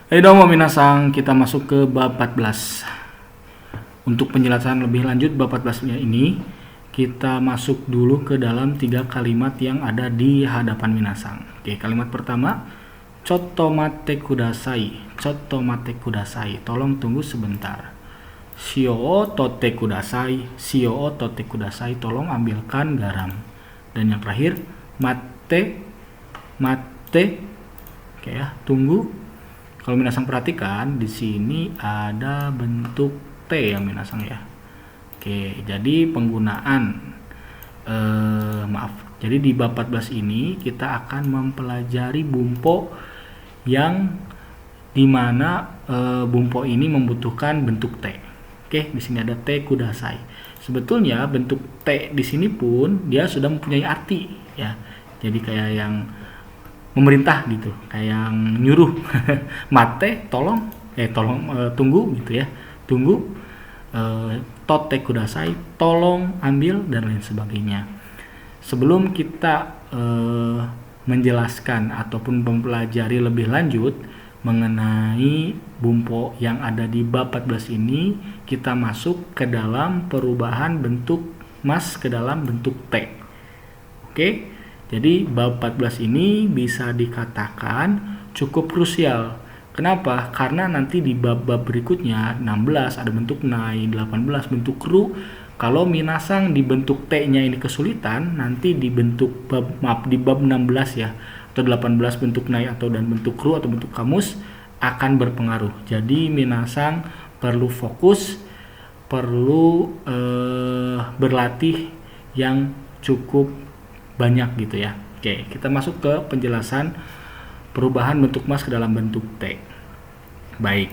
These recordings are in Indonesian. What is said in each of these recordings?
Hai domo minasang, kita masuk ke bab 14. Untuk penjelasan lebih lanjut bab 14-nya ini, kita masuk dulu ke dalam 3 kalimat yang ada di hadapan minasang. Oke, kalimat pertama, Chotomate kudasai. Chotomate kudasai. Tolong tunggu sebentar. Shio o tote kudasai. Shio o tote kudasai. Tolong ambilkan garam. Dan yang terakhir, mate. Mate. Oke ya, tunggu. Kalau minasang perhatikan di sini ada bentuk T ya minasang ya. Oke, jadi penggunaan Jadi di bab 14 ini kita akan mempelajari bumpo yang dimana bumpo ini membutuhkan bentuk T. Oke, di sini ada T kudasai. Sebetulnya bentuk T di sini pun dia sudah mempunyai arti ya. Jadi kayak yang memerintah gitu, kayak yang nyuruh. Mate, tolong, tunggu gitu ya, tunggu. Tote kudasai, tolong ambil dan lain sebagainya. Sebelum kita menjelaskan ataupun mempelajari lebih lanjut mengenai bumpo yang ada di bab 14 ini, kita masuk ke dalam perubahan bentuk mas ke dalam bentuk T. Oke. Jadi bab 14 ini bisa dikatakan cukup krusial. Kenapa? Karena nanti di bab-bab berikutnya 16 ada bentuk nai, 18 bentuk kru. Kalau minasang di bentuk T-nya ini kesulitan, nanti di bentuk di bab 16 ya atau 18 bentuk nai atau dan bentuk kru atau bentuk kamus akan berpengaruh. Jadi minasang perlu fokus, perlu berlatih yang cukup banyak gitu ya. Oke, kita masuk ke penjelasan perubahan bentuk mas ke dalam bentuk T. Baik.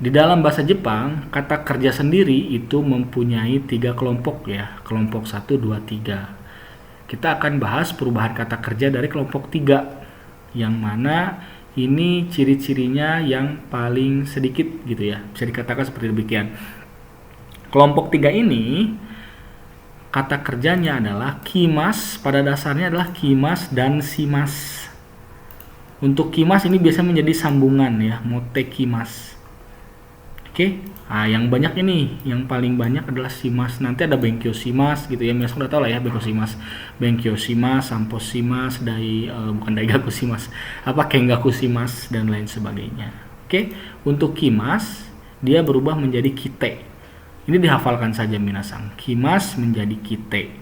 Di dalam bahasa Jepang, kata kerja sendiri itu mempunyai 3 kelompok ya. Kelompok 1, 2, 3. Kita akan bahas perubahan kata kerja dari kelompok 3. Yang mana ini ciri-cirinya yang paling sedikit gitu ya. Bisa dikatakan seperti demikian. Kelompok 3 ini kata kerjanya adalah kimas, pada dasarnya adalah kimas dan simas. Untuk kimas ini biasa menjadi sambungan ya, mote kimas. Oke, nah yang banyak ini, yang paling banyak adalah simas. Nanti ada benkyo simas gitu ya, misalnya udah tahu lah ya benkyo simas, sampo simas, bukan daigaku simas, kengaku simas dan lain sebagainya. Oke, untuk kimas dia berubah menjadi kite. Ini dihafalkan saja minasang. Kimas menjadi kite.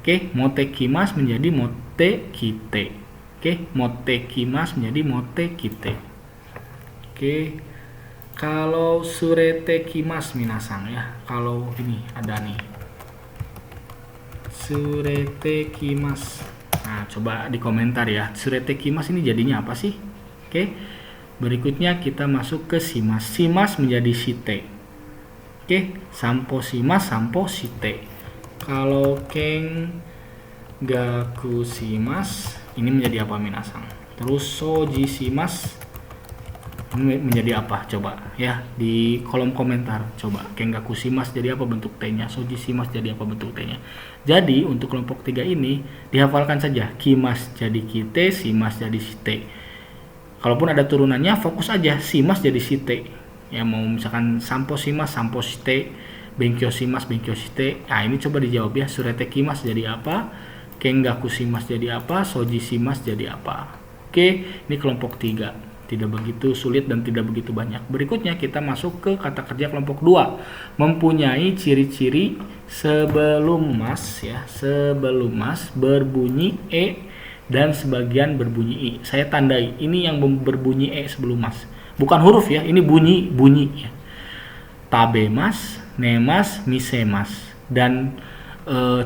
Oke, mote kimas menjadi mote kite. Oke, mote kimas menjadi mote kite. Oke. Kalau surete kimas minasang ya. Kalau ini ada nih. Surete kimas. Nah, coba di komentar ya. Surete kimas ini jadinya apa sih? Oke. Berikutnya kita masuk ke simas. Simas menjadi shite. Oke, sampo simas, sampo shite. Kalau keng gaku simas ini menjadi apa minasang? Terus soji simas ini menjadi apa? Coba ya di kolom komentar. Coba keng gaku simas jadi apa bentuk T-nya? Soji simas jadi apa bentuk T-nya? Jadi untuk kelompok 3 ini dihafalkan saja. Kimas jadi kite, simas jadi shite. Kalaupun ada turunannya fokus aja simas jadi shite. Ya mau misalkan sampo simas, sampo shite, benkyo simas, benkyo shite. Nah ini coba dijawab ya. Surete kimas jadi apa? Kengaku simas jadi apa? Soji simas jadi apa? Oke, ini kelompok 3. Tidak begitu sulit dan tidak begitu banyak. Berikutnya kita masuk ke kata kerja kelompok 2. Mempunyai ciri-ciri sebelum mas ya. Sebelum mas berbunyi E dan sebagian berbunyi I. Saya tandai ini yang berbunyi E sebelum mas. Bukan huruf ya, ini bunyi ya. Tabemas, nemas, misemas. Dan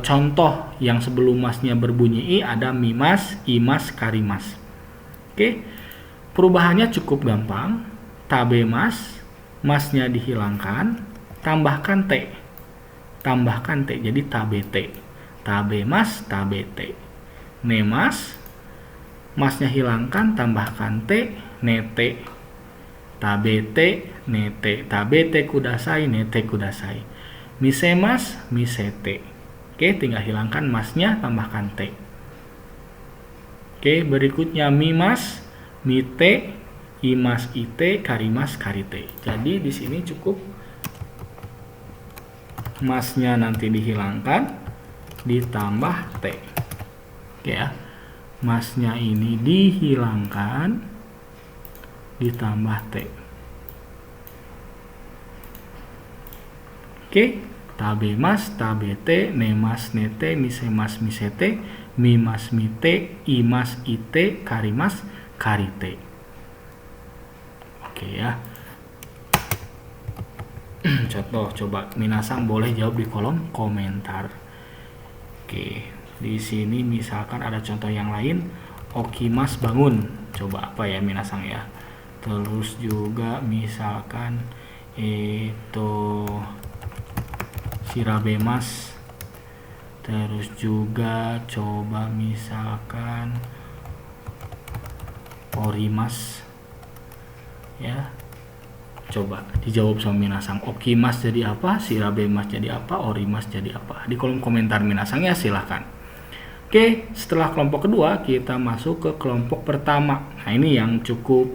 contoh yang sebelum masnya berbunyi I ada mimas, imas, karimas. Oke. Perubahannya cukup gampang. Tabemas, masnya dihilangkan, tambahkan T. Tambahkan T jadi tabete. Tabemas, tabete. Nemas, masnya hilangkan, tambahkan T, nete. Tabete, nete. Tabete kudasai, nete kudasai. Misemas, misete. Oke, tinggal hilangkan masnya, tambahkan T. Oke, berikutnya mimas, mite, imas ite, karimas karite. Jadi di sini cukup masnya nanti dihilangkan ditambah T. Oke ya. Masnya ini dihilangkan ditambah T. Oke, tabe mas, tabe te, nemas nete, misemas misete, mimas mite, imas ite, karimas karite. Oke ya. Contoh, coba minasang boleh jawab di kolom komentar. Oke, di sini misalkan ada contoh yang lain. Okimas bangun. Coba apa ya minasang ya? Terus juga misalkan itu shirabemas. Terus juga coba misalkan orimas. Ya. Coba dijawab sama minasang. Okimas jadi apa? Shirabemas jadi apa? Orimas jadi apa? Di kolom komentar minasang ya, silahkan. Oke, setelah kelompok kedua kita masuk ke kelompok pertama. Nah, ini yang cukup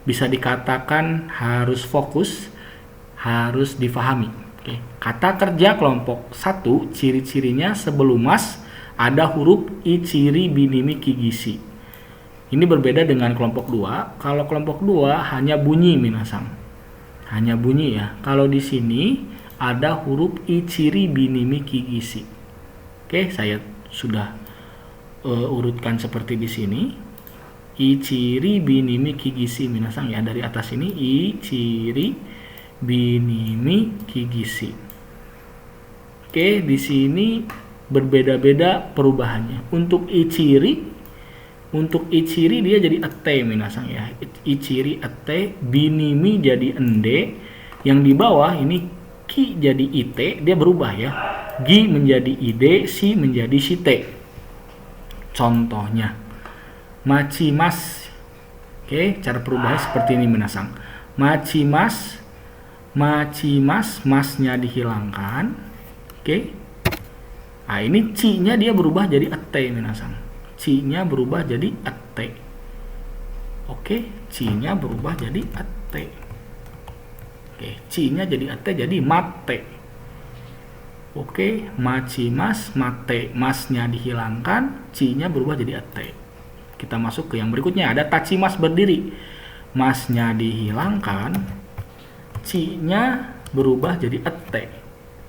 bisa dikatakan harus fokus, harus difahami. Oke, kata kerja kelompok 1, ciri-cirinya sebelum mas ada huruf ichiri binimi kigisi. Ini berbeda dengan kelompok 2. Kalau kelompok 2 hanya bunyi minasang. Hanya bunyi ya. Kalau di sini ada huruf ichiri binimi kigisi. Oke, saya sudah urutkan seperti di sini. Ichiri binimi kigisi minasang ya, dari atas ini ichiri binimi kigisi. Oke, di sini berbeda-beda perubahannya. Untuk ichiri dia jadi ete minasang ya. Ichiri ete, binimi jadi ende. Yang di bawah ini ki jadi ite, dia berubah ya. Gi menjadi ide, si menjadi shite. Contohnya machimas. Oke, cara perubahannya seperti ini minasang. Machimas, masnya dihilangkan. Oke. Nah, ini ci-nya dia berubah jadi ete minasang. C-nya berubah jadi ate. Oke, C-nya berubah jadi ate. Oke, C-nya jadi ate jadi mate. Oke, machimas, mate, masnya dihilangkan, C-nya berubah jadi ate. Kita masuk ke yang berikutnya, ada tachimas berdiri. Masnya dihilangkan, C-nya berubah jadi ate.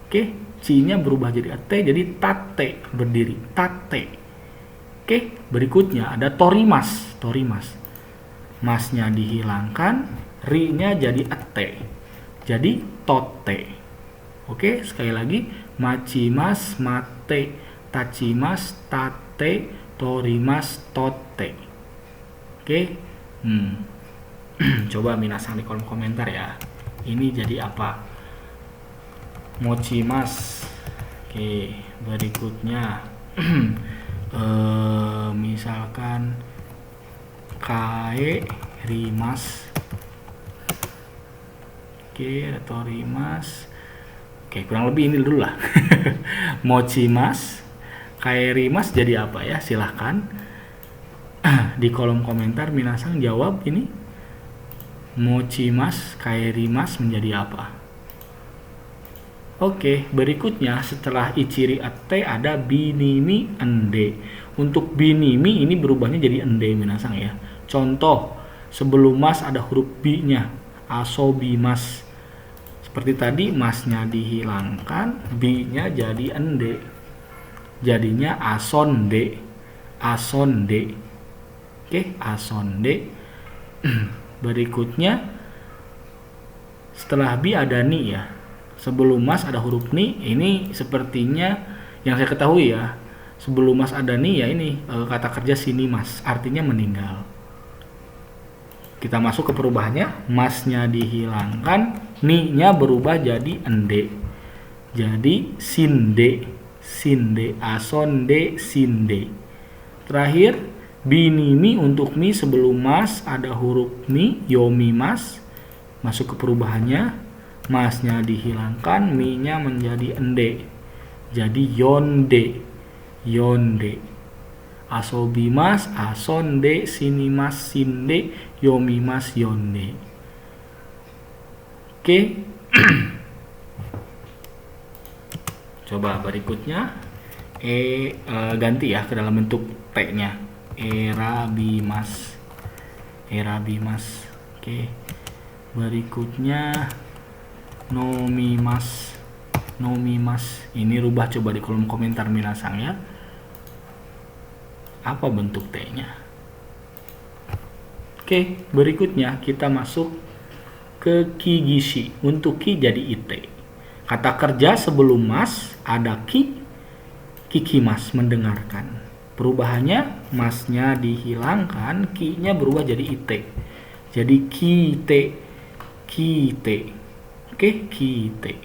Oke, C-nya berubah jadi ate, jadi tate berdiri, tate. Oke, berikutnya ada torimas. Masnya dihilangkan, ri-nya jadi ate. Jadi tote. Oke, sekali lagi. Machimas, mate, tachimas, tate, torimas, tote. Oke. Coba minasang di kolom komentar ya. Ini jadi apa? Mochimas. Oke, berikutnya misalkan kae rimas. Oke, torimas. Oke, kurang lebih ini dulu lah. Mochimas, kae rimas jadi apa ya? Silahkan di kolom komentar minasang jawab ini. Mochimas, kae rimas menjadi apa? Oke, berikutnya setelah ichiri ate ada binimi ende. Untuk binimi ini berubahnya jadi ende minasang ya. Contoh, sebelum mas ada huruf bi-nya, asobimas. Seperti tadi masnya dihilangkan, bi-nya jadi ende. Jadinya asonde. Asonde. Oke, asonde. Berikutnya setelah bi ada ni ya. Sebelum mas ada huruf ni, ini sepertinya yang saya ketahui ya. Sebelum mas ada ni ya ini kata kerja sini mas, artinya meninggal. Kita masuk ke perubahannya. Masnya dihilangkan, ni-nya berubah jadi ende. Jadi sinde, sinde, asonde, sinde. Terakhir, binimi untuk mi sebelum mas ada huruf mi, yomi mas. Masuk ke perubahannya. Masnya dihilangkan, mi-nya menjadi ende. Jadi yonde, yonde. asobimas, asonde, sinimas, sinde, yomimas, yonde. Oke. Coba berikutnya ganti ya ke dalam bentuk T-nya. Erabimas. Erabimas. Oke. Berikutnya nomimas. Nomimas. Ini rubah coba di kolom komentar minasang ya. Apa bentuk T-nya? Oke, berikutnya kita masuk ke kigishi. Untuk ki jadi ite. Kata kerja sebelum mas ada ki, kikimas, mendengarkan. Perubahannya masnya dihilangkan, ki-nya berubah jadi ite. Jadi kite, kite. Oke, kite.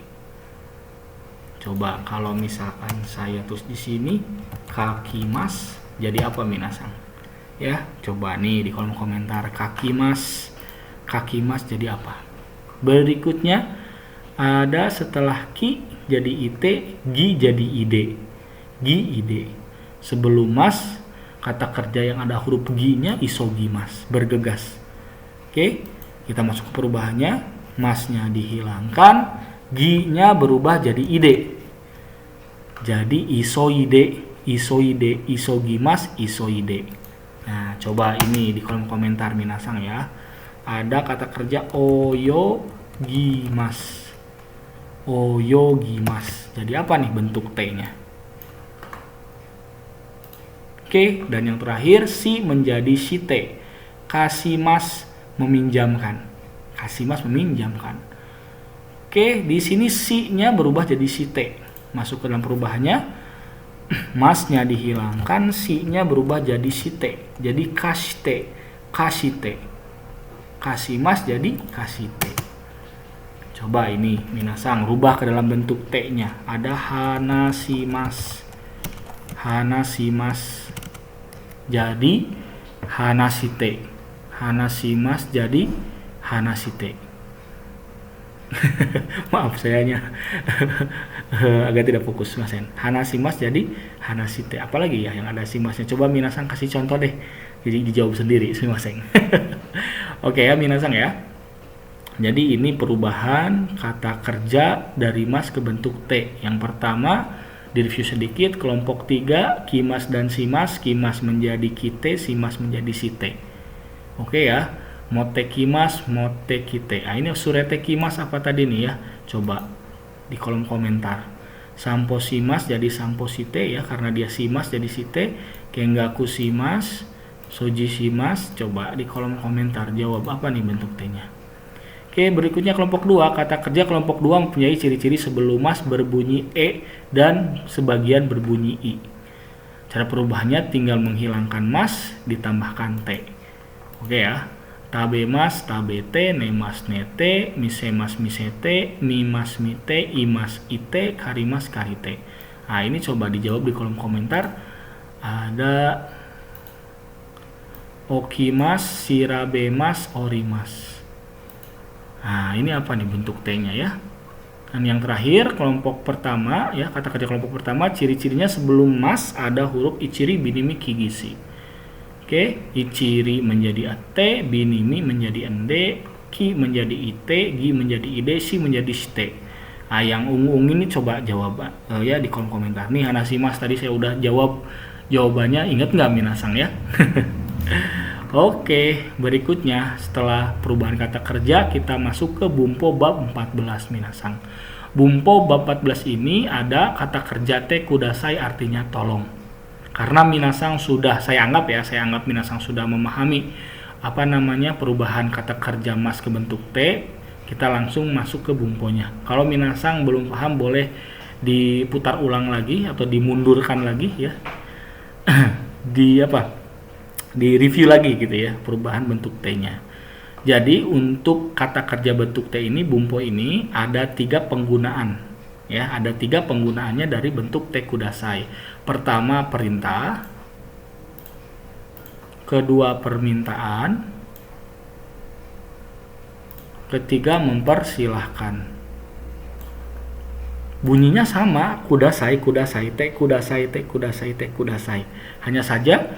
Coba kalau misalkan saya tulis di sini kakimas, jadi apa minasang? Ya, coba nih di kolom komentar kakimas. Kakimas jadi apa? Berikutnya ada setelah ki jadi ite, gi jadi ide. Gi ide. Sebelum mas, kata kerja yang ada huruf gi-nya isogimas, bergegas. Oke, kita masuk ke perubahannya. Masnya dihilangkan, gi-nya berubah jadi ide. Jadi isoide, isoide, isogimas, isoide. Nah, coba ini di kolom komentar minasang ya. Ada kata kerja oyogimas. Oyogimas. Jadi apa nih bentuk T-nya? Oke, dan yang terakhir si menjadi shite. Kasimas, meminjamkan. Kasimas, meminjamkan. Oke, di sini si-nya berubah jadi shite. Masuk ke dalam perubahannya. Masnya dihilangkan, si-nya berubah jadi shite. Jadi kashite, kashite. Kasimas jadi kashite. Coba ini minasang rubah ke dalam bentuk T-nya. Ada hanasimas. Hanasimas jadi hanashite. Hanasimas jadi hanashite. Maaf sayanya agak tidak fokus Mas En. Hanasimas jadi hanashite. Apalagi ya yang ada simasnya? Coba minasang kasih contoh deh. Jadi dijawab sendiri sih Mas En. Oke ya minasang ya. Jadi ini perubahan kata kerja dari mas ke bentuk T. Yang pertama direview sedikit, kelompok 3 kimas dan simas. Kimas menjadi kite, simas menjadi site. Oke ya. Mote kimas, mote kite. Nah ini surete kimas apa tadi nih ya? Coba di kolom komentar. Sampo simas jadi sampo site ya, karena dia simas jadi site. Kengaku simas, soji simas. Coba di kolom komentar jawab apa nih bentuk T-nya. Oke, berikutnya kelompok 2. Kata kerja kelompok 2 mempunyai ciri-ciri sebelum mas berbunyi e dan sebagian berbunyi i. Cara perubahannya tinggal menghilangkan mas ditambahkan t. Oke ya. Tabemas, tabete, nemas, nete, misemas, misete, mimas, mite, imas, ite, karimas, karite. Nah, ini coba dijawab di kolom komentar. Ada okimas, sirabemas, orimas. Nah, ini apa nih bentuk T-nya ya? Dan yang terakhir, kelompok pertama ya, kata kerja kelompok pertama, ciri-cirinya sebelum mas ada huruf ichiri, binimi, kigishi. Oke, ichiri menjadi ate, binimi menjadi ende, ki menjadi ite, gi menjadi ide, shi menjadi shite. Nah, yang ungu-ungu ini coba jawab ya di kolom komentar. Nih hanasimas tadi saya udah jawab jawabannya, ingat nggak minasang ya? Oke, berikutnya setelah perubahan kata kerja kita masuk ke bumpo bab 14 minasang. Bumpo bab 14 ini ada kata kerja te kudasai artinya tolong. Karena minasang sudah saya anggap minasang sudah memahami apa namanya perubahan kata kerja mas ke bentuk T, kita langsung masuk ke bumponya. Kalau minasang belum paham boleh diputar ulang lagi atau dimundurkan lagi ya. Di review lagi gitu ya perubahan bentuk T-nya. Jadi untuk kata kerja bentuk T ini bumpo ini ada 3 penggunaan ya, ada 3 penggunaannya dari bentuk T kudasai. Pertama perintah, kedua permintaan, ketiga mempersilahkan. bunyinya sama, kudasai, kudasai, te kudasai, te kudasai, te kudasai. Hanya saja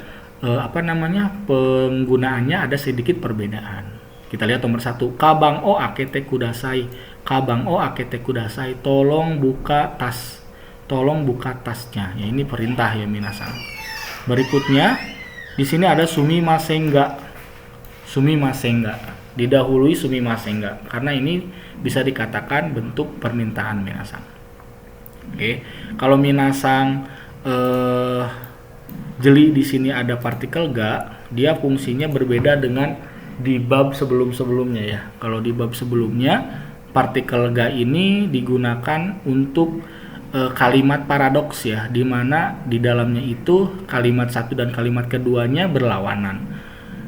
penggunaannya ada sedikit perbedaan. Kita lihat nomor 1, kabang o akete kudasai, kabang o akete kudasai, tolong buka tas, tolong buka tasnya. Ya, ini perintah ya minasan. Berikutnya di sini ada sumimasen ga, sumimasen ga, didahului sumimasen ga, karena ini bisa dikatakan bentuk permintaan minasan. Oke, kalau minasang jeli di sini ada partikel ga, dia fungsinya berbeda dengan di bab sebelum-sebelumnya ya. Kalau di bab sebelumnya partikel ga ini digunakan untuk kalimat paradoks ya, di mana di dalamnya itu kalimat satu dan kalimat keduanya berlawanan.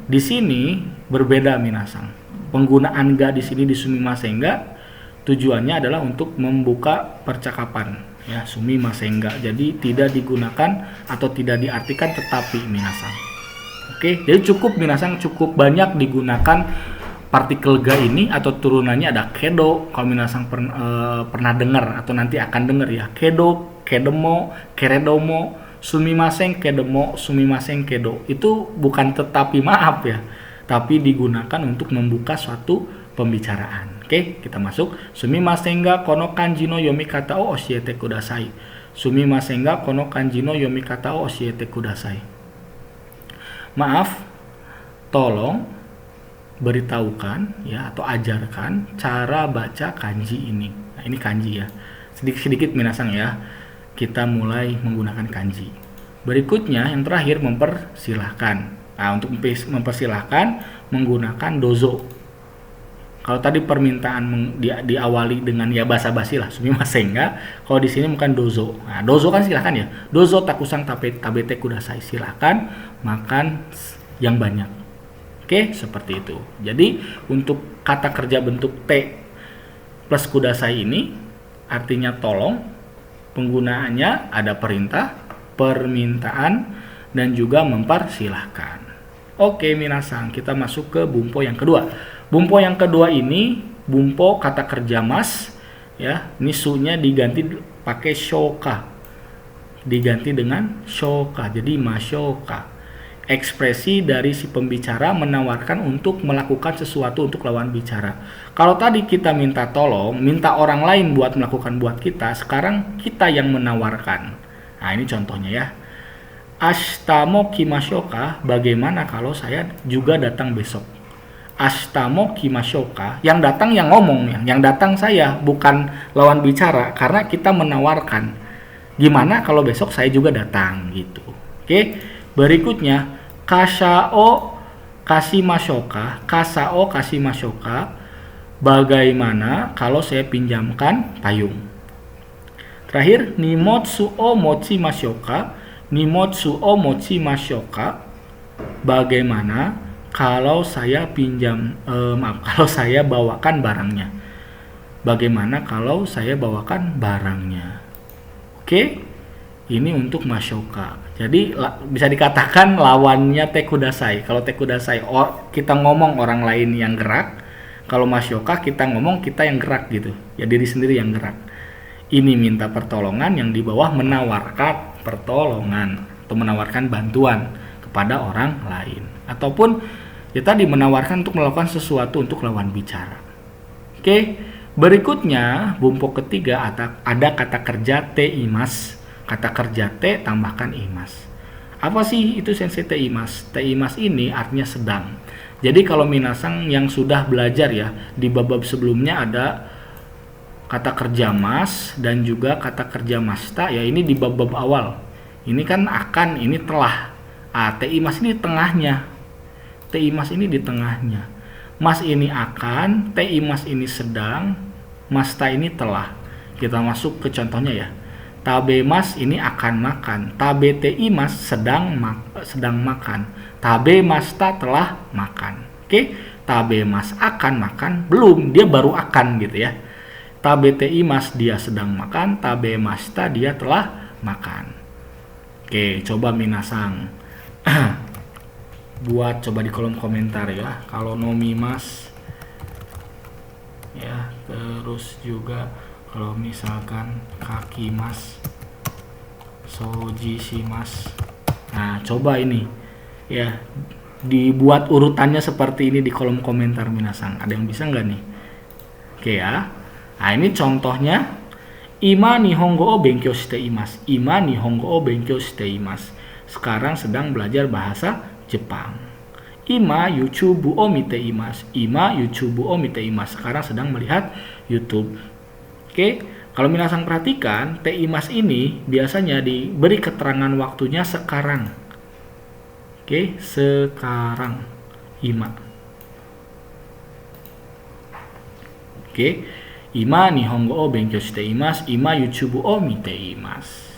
Di sini berbeda minasang. Penggunaan ga di sini di sumimasen ga tujuannya adalah untuk membuka percakapan ya, sumimasen ga. Jadi tidak digunakan atau tidak diartikan tetapi minasang. Oke, jadi cukup minasang, cukup banyak digunakan partikel ga ini atau turunannya ada kedo. Kalau minasang pernah dengar atau nanti akan dengar ya, kedo, kedemo, keredomo, sumimasen, kedemo, sumimasen, kedo. Itu bukan tetapi maaf ya, tapi digunakan untuk membuka suatu pembicaraan. Oke, kita masuk. Sumimasen ga kono kanji no yomikata o oshiete kudasai. Sumimasen ga kono kanji no yomikata o oshiete kudasai. Maaf, tolong beritahukan ya atau ajarkan cara baca kanji ini. Nah, ini kanji ya. Sedikit-sedikit minasang ya. Kita mulai menggunakan kanji. Berikutnya yang terakhir mempersilahkan. Nah, untuk mempersilahkan menggunakan dozo. Kalau tadi permintaan diawali dengan ya basa-basi lah, sumimasen ga. Kalau di sini bukan dozo. Nah, dozo kan silahkan ya. Dozo takusang tabete kudasai. Silahkan makan yang banyak. Oke, seperti itu. Jadi untuk kata kerja bentuk te plus kudasai ini artinya tolong. Penggunaannya ada perintah, permintaan, dan juga mempersilahkan. Oke, minasang, kita masuk ke bumpo yang kedua. Bumpo yang kedua ini bumpo kata kerja mas ya. Ini su-nya diganti pakai shoka. Diganti dengan shoka. Jadi mashoka. Ekspresi dari si pembicara menawarkan untuk melakukan sesuatu untuk lawan bicara. Kalau tadi kita minta tolong, minta orang lain buat melakukan buat kita, sekarang kita yang menawarkan. Nah, ini contohnya ya. Ashitamo kimashoka, bagaimana kalau saya juga datang besok? Ashitamo kimashoka, yang datang yang ngomong, yang datang saya, bukan lawan bicara, karena kita menawarkan. Gimana kalau besok saya juga datang gitu. Oke. Berikutnya, kasao kasimashoka, kasao kasimashoka, bagaimana kalau saya pinjamkan payung. Terakhir, nimotsu o mochimashoka, nimotsu o mochimashoka, bagaimana kalau saya kalau saya bawakan barangnya. Bagaimana kalau saya bawakan barangnya. Oke, ini untuk mashoka. Jadi bisa dikatakan lawannya te kudasai. Kalau te kudasai kita ngomong orang lain yang gerak. Kalau mashoka kita ngomong kita yang gerak gitu. Ya diri sendiri yang gerak. Ini minta pertolongan, yang di bawah menawarkan pertolongan atau menawarkan bantuan kepada orang lain. Ataupun ya tadi menawarkan untuk melakukan sesuatu untuk lawan bicara. Oke, berikutnya bumpo ketiga ada kata kerja te imas. Kata kerja te tambahkan imas. Apa sih itu sensei te imas? Te imas ini artinya sedang. Jadi kalau minasang yang sudah belajar ya, di bab-bab sebelumnya ada kata kerja mas dan juga kata kerja masta ya, ini di bab-bab awal. Ini kan akan, ini telah. Te imas ini tengahnya. Te imas ini di tengahnya. Mas ini akan, te imas ini sedang, masta ini telah. Kita masuk ke contohnya ya. Tabe mas ini akan makan. Tabe te imas sedang makan. Tabe masta telah makan. Oke, tabe mas akan makan, belum, dia baru akan gitu ya. Tabe te imas dia sedang makan, tabe masta dia telah makan. Oke, coba minasang buat coba di kolom komentar ya. Kalau nomimas ya, terus juga Kalau misalkan kaki mas, soji shimasu. Nah, coba ini ya, dibuat urutannya seperti ini di kolom komentar minasang. Ada yang bisa nggak nih? Oke ya. Nah, ini contohnya. Ima nihongo o benkyou shite imasu. Ima nihongo o benkyou shite imasu. Sekarang sedang belajar bahasa Jepang. Ima YouTube o mite imasu. Ima YouTube o mite imasu. Sekarang sedang melihat YouTube. Oke, kalau minasang perhatikan, te imas ini biasanya diberi keterangan waktunya sekarang. Oke, sekarang. Ima. Oke, ima nihongo o benkyou shite imasu. Ima YouTube o mite imasu.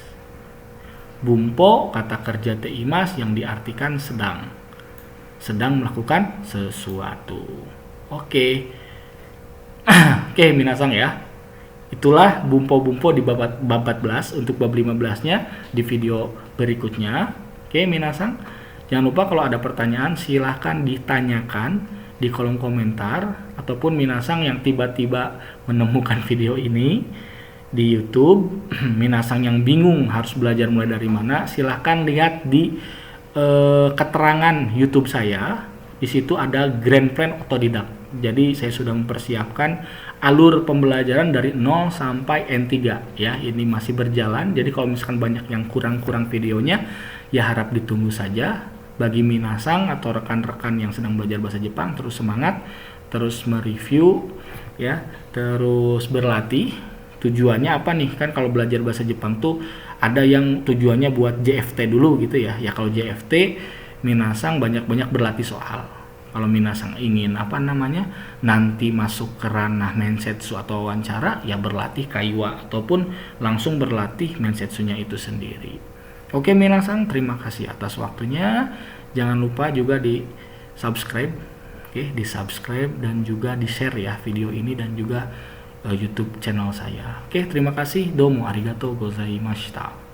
Bumpo, kata kerja te imasu yang diartikan sedang. Sedang melakukan sesuatu. Oke. Oke, minasang ya. Itulah bumpo-bumpo di bab 14 untuk bab 15-nya di video berikutnya. Oke, minasang. Jangan lupa kalau ada pertanyaan silahkan ditanyakan di kolom komentar, ataupun minasang yang tiba-tiba menemukan video ini di YouTube, minasang yang bingung harus belajar mulai dari mana, silahkan lihat di keterangan YouTube saya. Di situ ada Grand Plan Otodidak. Jadi saya sudah mempersiapkan alur pembelajaran dari 0 sampai N3 ya. Ini masih berjalan. Jadi kalau misalkan banyak yang kurang-kurang videonya, ya harap ditunggu saja. Bagi minasang atau rekan-rekan yang sedang belajar bahasa Jepang, terus semangat, terus mereview ya, terus berlatih. Tujuannya apa nih? Kan kalau belajar bahasa Jepang tuh ada yang tujuannya buat JFT dulu gitu ya. Ya kalau JFT minasang banyak-banyak berlatih soal. Kalau minasang ingin nanti masuk ke ranah mensetsu atau wawancara, ya berlatih kaiwa ataupun langsung berlatih mensetsunya itu sendiri. Oke minasang, terima kasih atas waktunya. Jangan lupa juga di subscribe, di subscribe dan juga di share ya video ini dan juga YouTube channel saya. Oke, terima kasih. Domo arigatou gozaimashita.